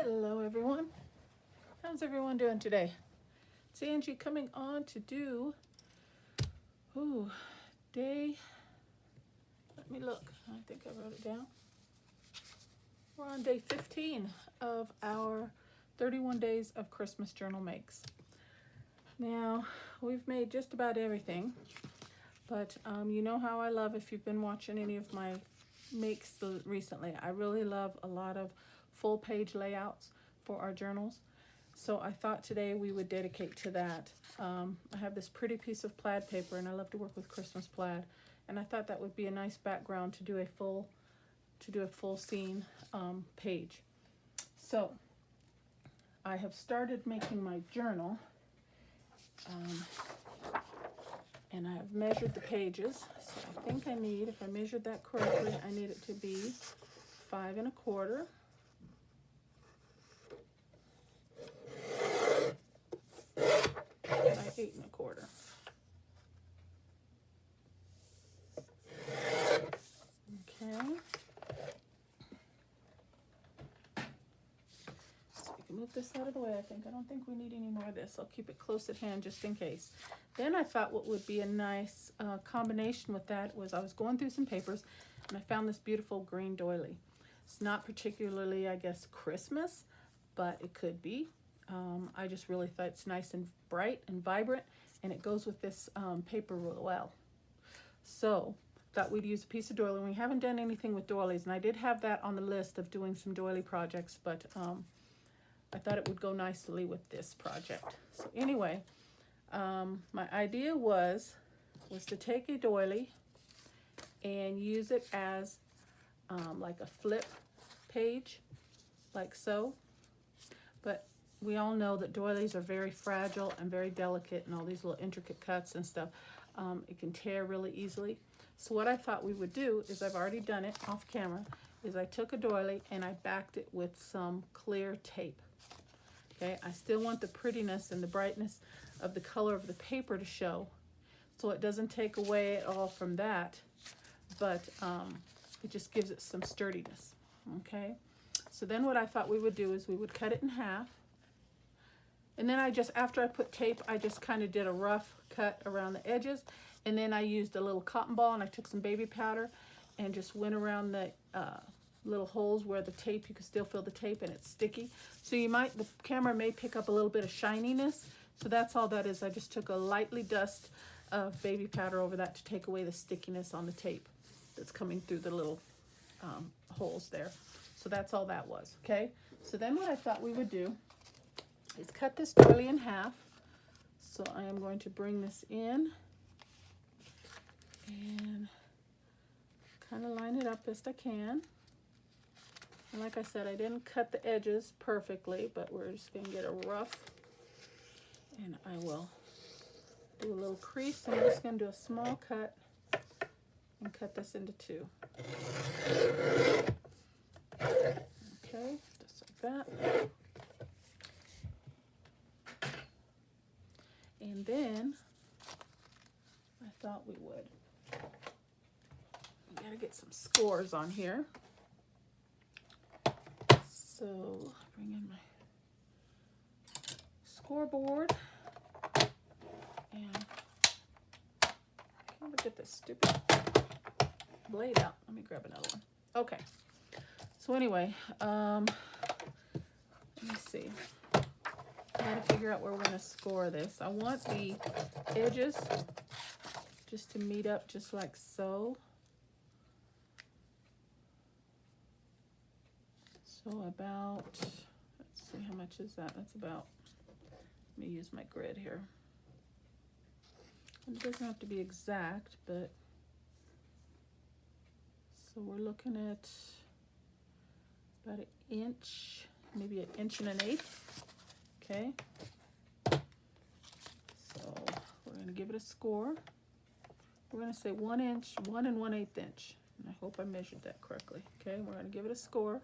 Hello everyone. How's everyone doing today? It's Angie coming on to do day, let me look. I think I wrote it down. We're on day 15 of our 31 days of Christmas journal makes. Now, we've made just about everything, but you know how I love, if you've been watching any of my makes recently, I really love a lot of full page layouts for our journals. So I thought today we would dedicate to that. I have this pretty piece of plaid paper, and I love to work with Christmas plaid, and I thought that would be a nice background to do a full scene page. So I have started making my journal, and I have measured the pages. So I think I need, if I measured that correctly, I need it to be 5 1/4. By 8 1/4. Okay. So we can move this out of the way. I don't think we need any more of this. I'll keep it close at hand just in case. Then I thought what would be a nice combination with that was, I was going through some papers and I found this beautiful green doily. It's not particularly, I guess, Christmas, but it could be. I just really thought it's nice and bright and vibrant, and it goes with this paper real well. So thought we'd use a piece of doily. We haven't done anything with doilies, and I did have that on the list of doing some doily projects, but I thought it would go nicely with this project. So anyway, my idea was to take a doily and use it as like a flip page, like so. But we all know that doilies are very fragile and very delicate, and all these little intricate cuts and stuff. It can tear really easily. So what I thought we would do is, I've already done it off camera, is I took a doily and I backed it with some clear tape. Okay, I still want the prettiness and the brightness of the color of the paper to show, so it doesn't take away at all from that, but it just gives it some sturdiness. Okay, so then what I thought we would do is we would cut it in half. And then after I put tape, I just kind of did a rough cut around the edges. And then I used a little cotton ball, and I took some baby powder and just went around the little holes where the tape, you can still feel the tape and it's sticky. So the camera may pick up a little bit of shininess. So that's all that is. I just took a lightly dust of baby powder over that to take away the stickiness on the tape that's coming through the little holes there. So that's all that was, okay? So then what I thought we would do is cut this doily in half. So I am going to bring this in and kind of line it up best I can. And like I said, I didn't cut the edges perfectly, but we're just going to get a rough, and I will do a little crease. I'm just going to do a small cut and cut this into 2. Okay, just like that. And then I thought we gotta get some scores on here. So bring in my scoreboard, and look at this stupid blade out. Let me grab another one. Okay. So anyway, let me see. I gotta figure out where we're gonna score this. I want the edges just to meet up just like so. So about, let's see, how much is that? That's about, let me use my grid here. And it doesn't have to be exact, but, so we're looking at about 1 inch, maybe 1 1/8 inches. Okay, so we're going to give it a score. We're going to say 1 inch, 1 1/8 inch. And I hope I measured that correctly. Okay, we're going to give it a score.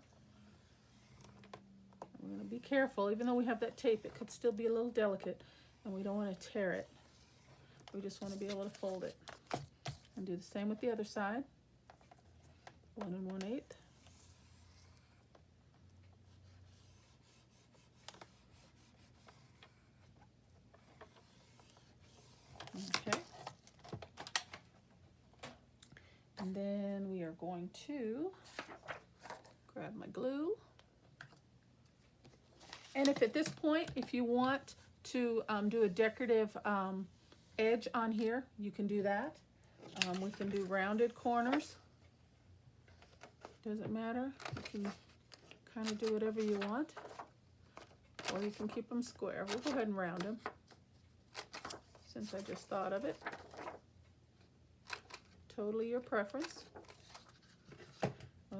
We're going to be careful. Even though we have that tape, it could still be a little delicate, and we don't want to tear it. We just want to be able to fold it. And do the same with the other side. 1 1/8. then we are going to grab my glue. And if at this point, if you want to do a decorative edge on here, you can do that. We can do rounded corners. Doesn't matter. You can kind of do whatever you want. Or you can keep them square. We'll go ahead and round them, since I just thought of it. Totally your preference.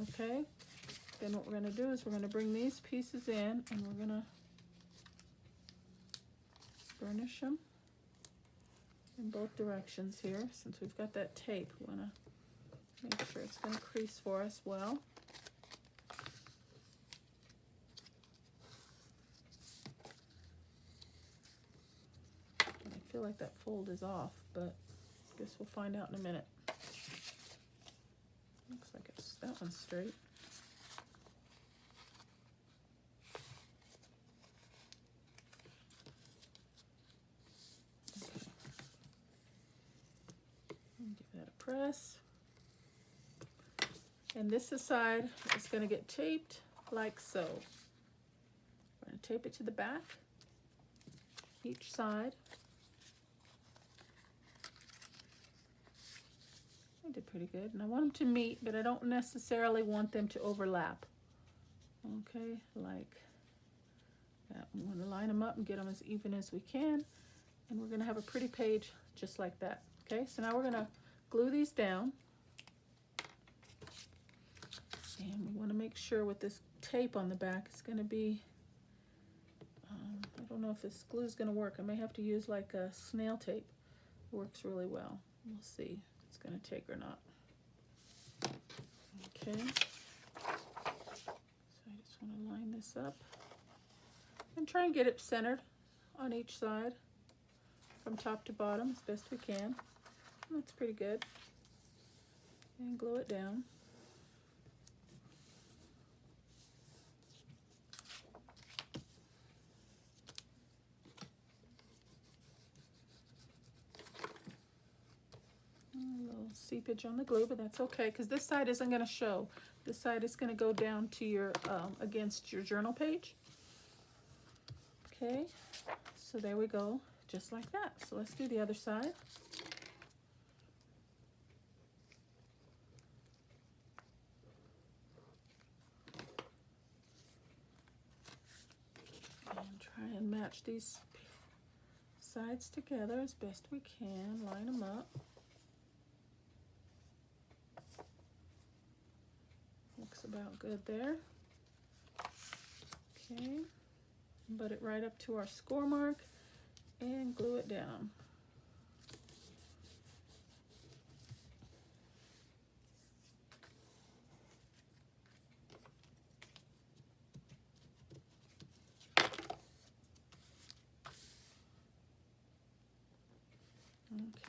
Okay. Then what we're going to do is we're going to bring these pieces in and we're going to burnish them in both directions here. Since we've got that tape, we want to make sure it's going to crease for us well. And I feel like that fold is off, but I guess we'll find out in a minute. Looks like it's that one's straight. Press, and this side is going to get taped like so. We're going to tape it to the back, each side. I did pretty good, and I want them to meet, but I don't necessarily want them to overlap. Okay, like that. We want to line them up and get them as even as we can, and we're going to have a pretty page just like that. Okay, so now we're going to glue these down, and we want to make sure with this tape on the back it's going to be, I don't know if this glue is going to work. I may have to use like a snail tape. It works really well. We'll see if it's going to take or not. Okay, so I just want to line this up and try and get it centered on each side from top to bottom as best we can. That's pretty good. And glue it down. A little seepage on the glue, but that's okay because this side isn't going to show. This side is going to go down to your against your journal page. Okay, so there we go, just like that. So let's do the other side. Try and match these sides together as best we can. Line them up. Looks about good there. Okay, butt it right up to our score mark and glue it down.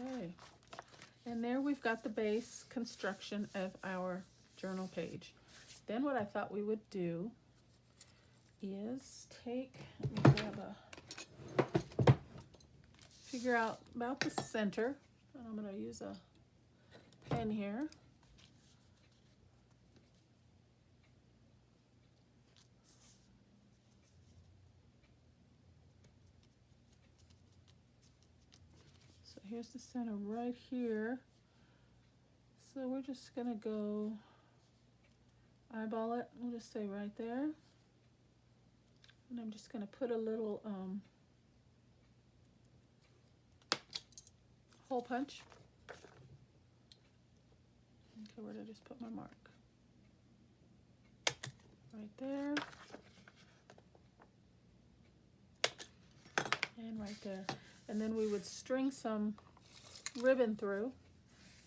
Okay, and there we've got the base construction of our journal page. Then what I thought we would do is take, let me grab figure out about the center, and I'm going to use a pen here. Here's the center right here. So we're just gonna go eyeball it. We'll just say right there. And I'm just gonna put a little hole punch. Okay, where did I just put my mark? Right there. And right there. And then we would string some ribbon through.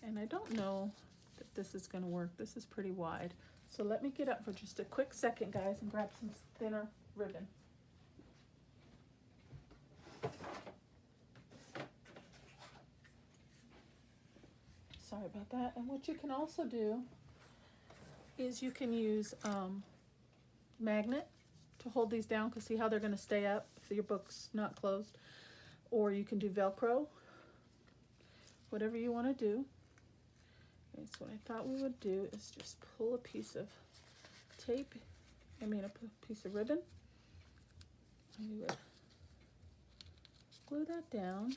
And I don't know that this is going to work. This is pretty wide. So let me get up for just a quick second, guys, and grab some thinner ribbon. Sorry about that. And what you can also do is you can use magnet to hold these down, because see how they're going to stay up if your book's not closed. Or you can do Velcro, whatever you want to do. Okay, so what I thought we would do is just pull a piece of tape, a piece of ribbon, and we would glue that down.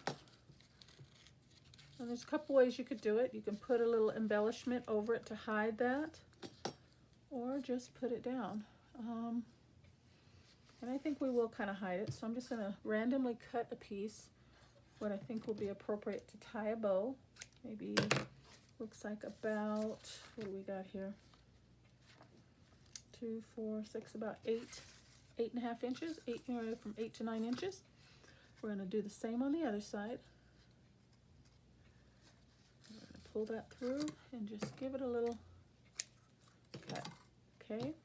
And there's a couple ways you could do it. You can put a little embellishment over it to hide that, or just put it down. And I think we will kind of hide it, so I'm just going to randomly cut a piece, what I think will be appropriate to tie a bow. Maybe looks like about, what do we got here? 2, 4, 6, about 8.5 inches, from 8 to 9 inches. We're going to do the same on the other side. We're going to pull that through and just give it a little cut. Okay.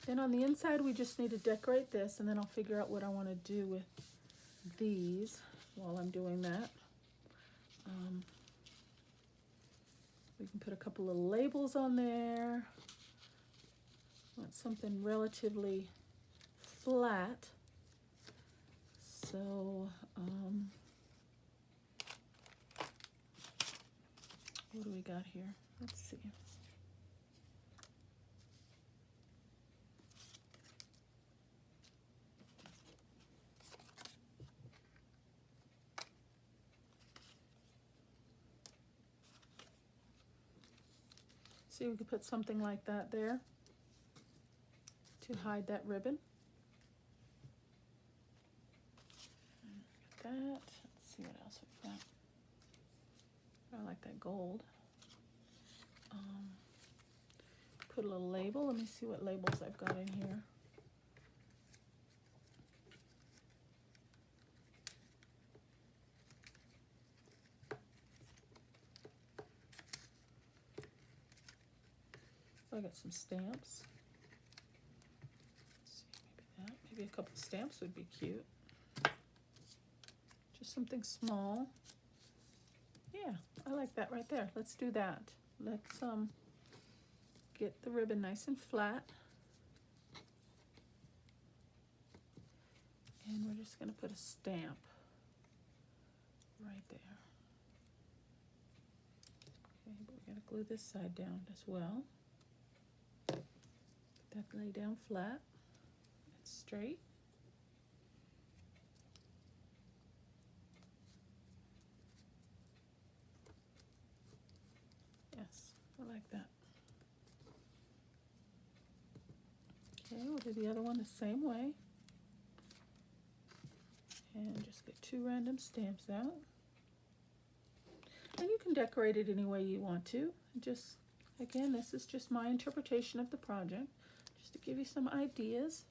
Then on the inside, we just need to decorate this, and then I'll figure out what I want to do with these while I'm doing that. We can put a couple little labels on there. Want something relatively flat. So, what do we got here? Let's see. See, we could put something like that there to hide that ribbon. That. Let's see what else we've got. I like that gold. Put a little label. Let me see what labels I've got in here. I got some stamps. Let's see, maybe that. Maybe a couple stamps would be cute. Just something small. Yeah, I like that right there. Let's do that. Let's get the ribbon nice and flat. And we're just going to put a stamp right there. Okay, but we got to glue this side down as well. That lay down flat and straight. Yes, I like that. Okay, we'll do the other one the same way. And just get 2 random stamps out. And you can decorate it any way you want to. Just, again, this is just my interpretation of the project, just to give you some ideas.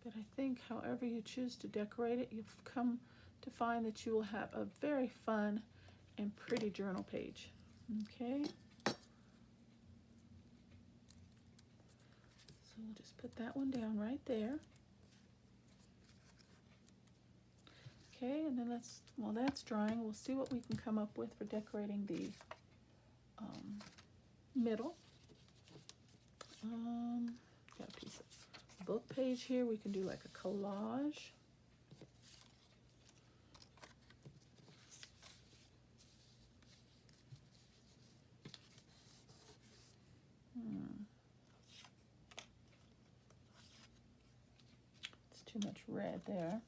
But I think however you choose to decorate it, you've come to find that you will have a very fun and pretty journal page. Okay. So we'll just put that one down right there. Okay, and then while that's drying, we'll see what we can come up with for decorating the middle. Got a piece of book page here. We can do like a collage. It's too much red there.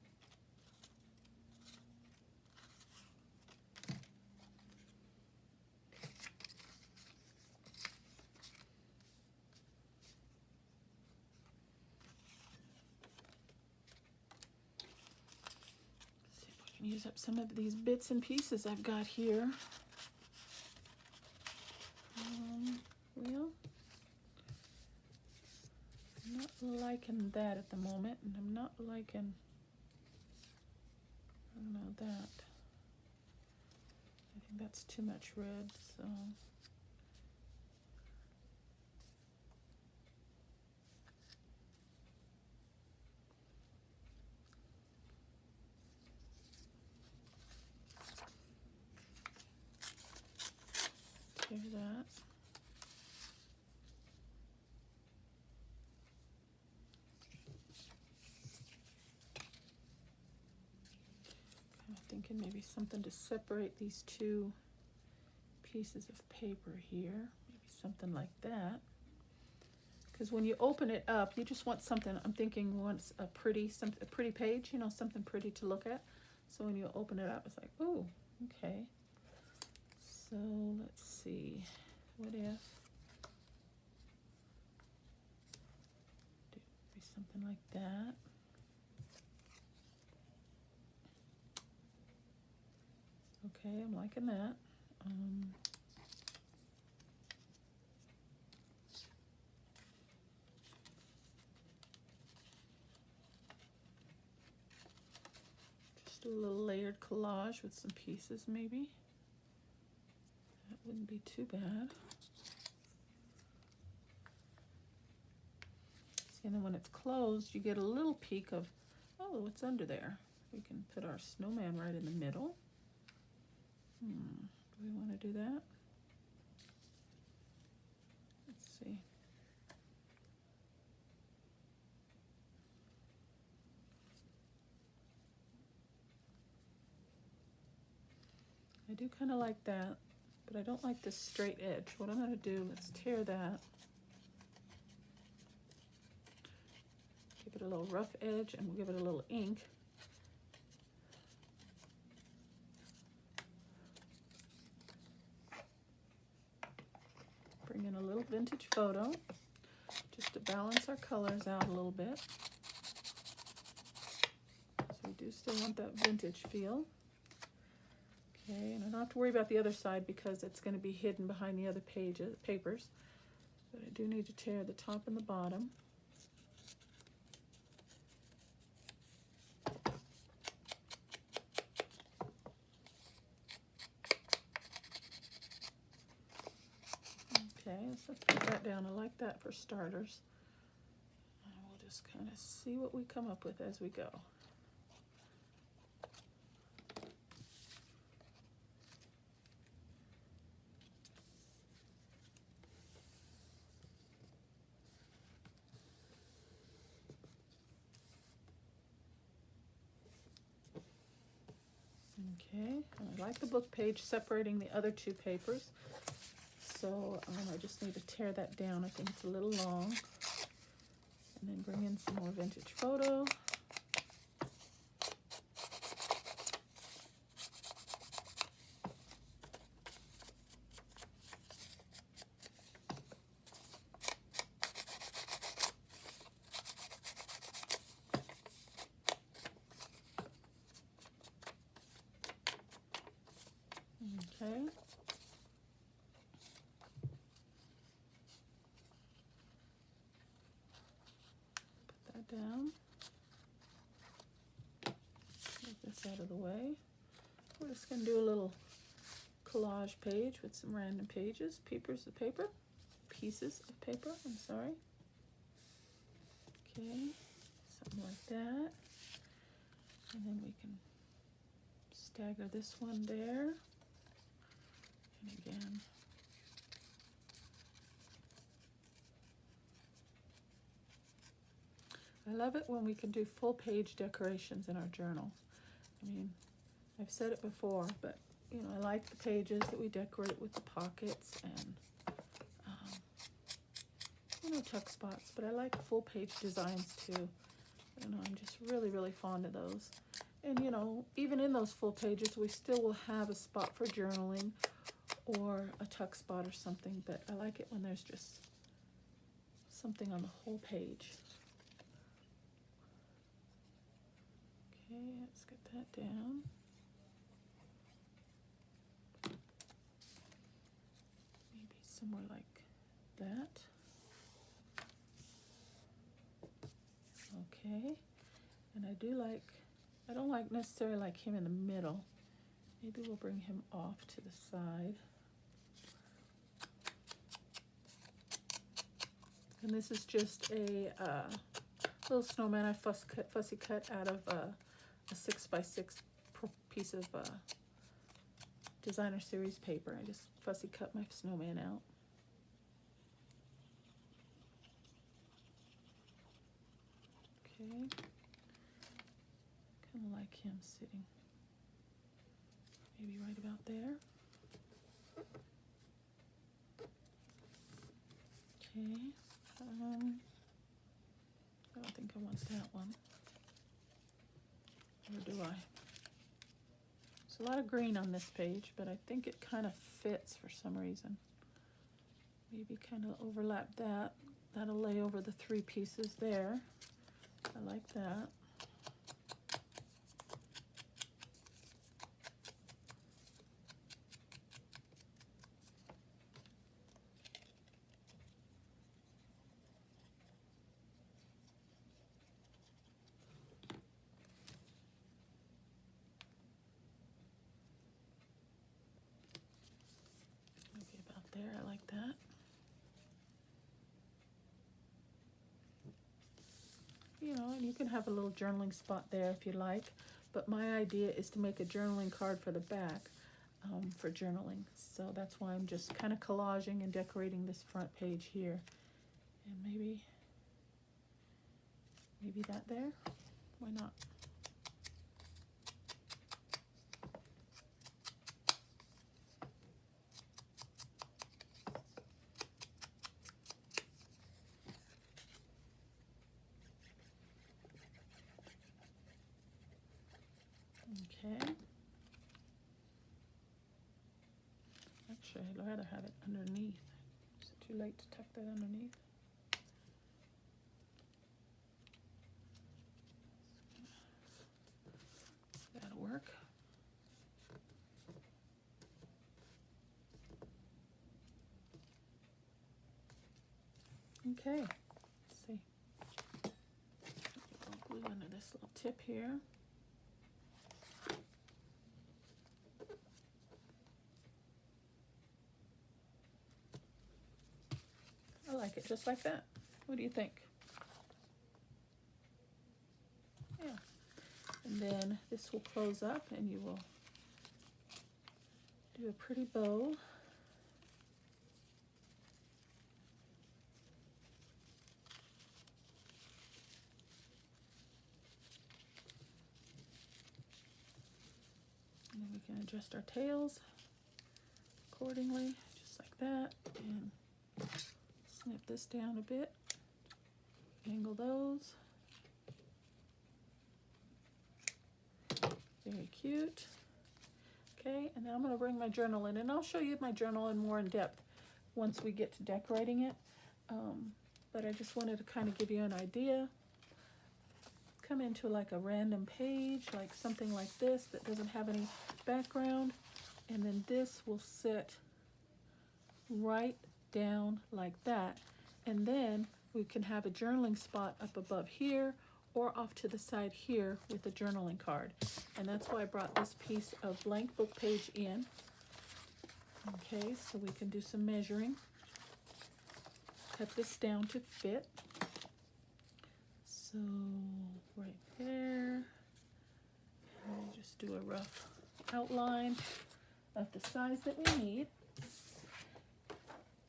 Use up some of these bits and pieces I've got here. Well, I'm not liking that at the moment, and I'm not liking, I don't know, that. I think that's too much red, so. Tear that. Kind of thinking maybe something to separate these two pieces of paper here, maybe something like that. Because when you open it up, you just want something, I'm thinking once a pretty page, you know, something pretty to look at. So when you open it up, it's like, ooh, okay. So let's see, what if, do be something like that. Okay, I'm liking that. Just do a little layered collage with some pieces maybe. That wouldn't be too bad. See, and then when it's closed, you get a little peek of, oh, what's under there? We can put our snowman right in the middle. Do we want to do that? Let's see. I do kind of like that, but I don't like this straight edge. What I'm going to do, let's tear that. Give it a little rough edge, and we'll give it a little ink. Bring in a little vintage photo, just to balance our colors out a little bit. So we do still want that vintage feel. Okay, and I don't have to worry about the other side because it's going to be hidden behind the other papers. But I do need to tear the top and the bottom. Okay, so let's put that down. I like that for starters. And we'll just kind of see what we come up with as we go. Okay, I like the book page separating the other two papers. So I just need to tear that down. I think it's a little long. And then bring in some more vintage photo. Okay. Put that down. Get this out of the way. We're just going to do a little collage page with some random pieces of paper, I'm sorry. Okay, something like that. And then we can stagger this one there. And again, I love it when we can do full page decorations in our journals. I mean, I've said it before, but you know, I like the pages that we decorate with the pockets and you know, tuck spots, but I like full page designs too. You know, I'm just really, really fond of those. And you know, even in those full pages, we still will have a spot for journaling or a tuck spot or something, but I like it when there's just something on the whole page. Okay, let's get that down. Maybe somewhere like that. Okay, and I don't like necessarily like him in the middle. Maybe we'll bring him off to the side. And this is just a little snowman I fussy cut out of a 6x6 piece of designer series paper. I just fussy cut my snowman out. Okay, kind of like him sitting maybe right about there. Okay, I don't think I want that one. Or do I? There's a lot of green on this page, but I think it kind of fits for some reason. Maybe kind of overlap that. That'll lay over the 3 pieces there. I like that. Maybe about there, I like that. You know, and you can have a little journaling spot there if you like, but my idea is to make a journaling card for the back for journaling. So that's why I'm just kind of collaging and decorating this front page here. And maybe that there? Why not? Okay. Actually, I'd rather have it underneath. Is it too late to tuck that underneath? That'll work. Okay, let's see. I'll glue under this little tip here. I like it just like that. What do you think? Yeah. And then this will close up and you will do a pretty bow. And then we can adjust our tails accordingly, just like that. And snip this down a bit. Angle those. Very cute. Okay, and then I'm going to bring my journal in, and I'll show you my journal in more in depth once we get to decorating it. But I just wanted to kind of give you an idea. Come into like a random page, like something like this that doesn't have any background, and then this will sit right down like that. And then we can have a journaling spot up above here or off to the side here with a journaling card. And that's why I brought this piece of blank book page in. Okay, so we can do some measuring. Cut this down to fit. So right there, and just do a rough outline of the size that we need.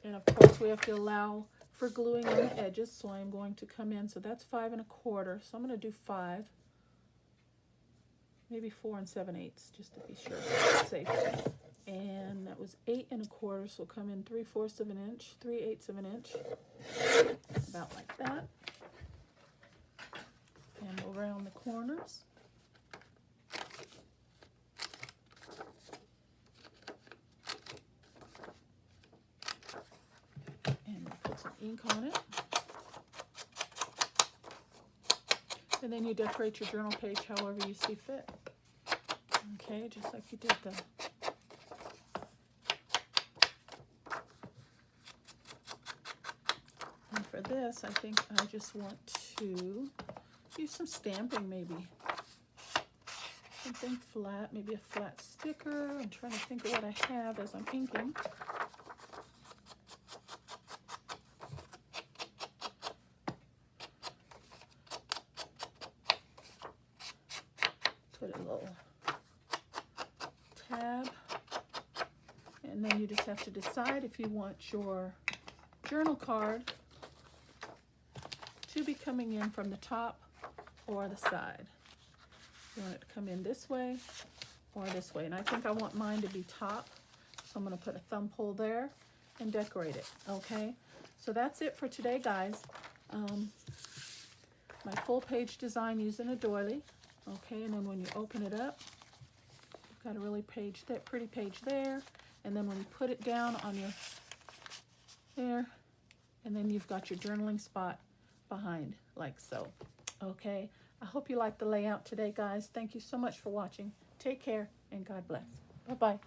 And of course we have to allow for gluing on the edges, so I'm going to come in, so that's 5 1/4, so I'm going to do 5, maybe 4 7/8, just to be sure, safe. And that was 8 1/4, so come in 3/4 of an inch, 3/8 of an inch, about like that. And around the corners. And we'll put some ink on it. And then you decorate your journal page however you see fit. Okay, just like you did the And for this, I think I just want to use some stamping maybe. Something flat, maybe a flat sticker. I'm trying to think of what I have as I'm inking. Put a little tab. And then you just have to decide if you want your journal card to be coming in from the top or the side. You want it to come in this way or this way. And I think I want mine to be top. So I'm going to put a thumb pull there. and decorate it, okay? So that's it for today, guys. My full page design using a doily, okay? And then when you open it up, you've got a really pretty page there. And then when you put it down on your, there, and then you've got your journaling spot behind, like so, okay? I hope you liked the layout today, guys. Thank you so much for watching. Take care, and God bless. Bye-bye.